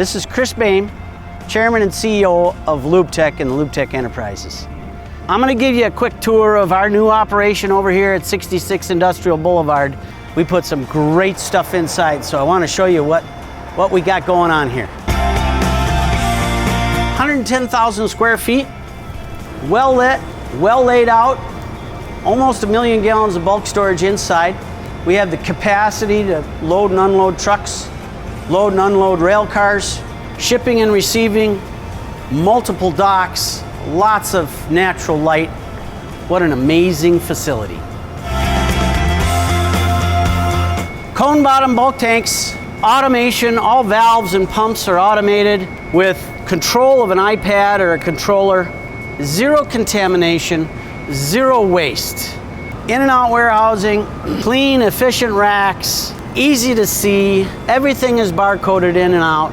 This is Chris Bame, Chairman and CEO of Lube-Tech and the Lube-Tech Enterprises. I'm going to give you a quick tour of our new operation over here at 66 Industrial Boulevard. We put some great stuff inside, so I want to show you what we got going on here. 110,000 square feet, well lit, well laid out, almost 1 million gallons of bulk storage inside. We have the capacity to load and unload trucks, load and unload rail cars, shipping and receiving, multiple docks, lots of natural light. What an amazing facility. Cone bottom bulk tanks, automation, all valves and pumps are automated with control of an iPad or a controller, zero contamination, zero waste. In and out warehousing, clean, efficient racks, easy to see, everything is barcoded in and out.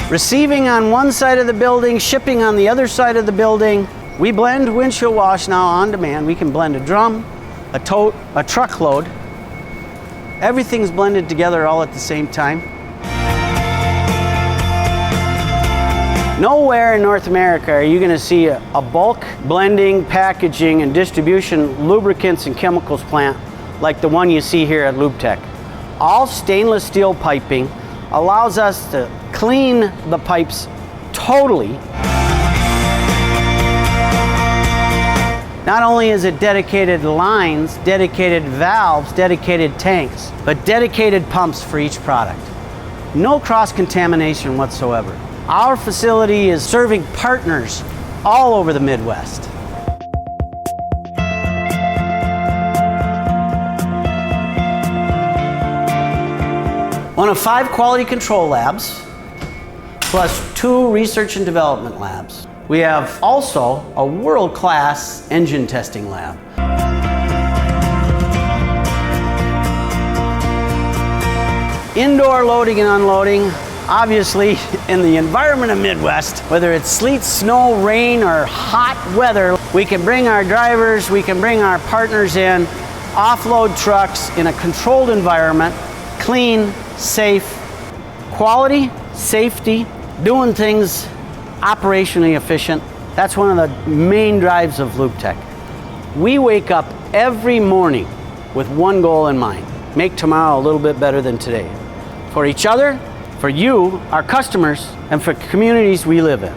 Receiving on one side of the building, shipping on the other side of the building. We blend windshield wash now on demand. We can blend a drum, a tote, a truckload. Everything's blended together all at the same time. Nowhere in North America are you going to see a bulk blending, packaging, and distribution lubricants and chemicals plant like the one you see here at Lube-Tech. All stainless steel piping allows us to clean the pipes totally. Not only is it dedicated lines, dedicated valves, dedicated tanks, but dedicated pumps for each product. No cross-contamination whatsoever. Our facility is serving partners all over the Midwest. One of 5 quality control labs, plus 2 research and development labs. We have also a world-class engine testing lab. Indoor loading and unloading. Obviously, in the environment of Midwest, whether it's sleet, snow, rain, or hot weather, we can bring our drivers, we can bring our partners in, offload trucks in a controlled environment, clean, safe, quality, safety, doing things operationally efficient. That's one of the main drives of Lube-Tech. We wake up every morning with one goal in mind: make tomorrow a little bit better than today. For each other, for you, our customers, and for communities we live in.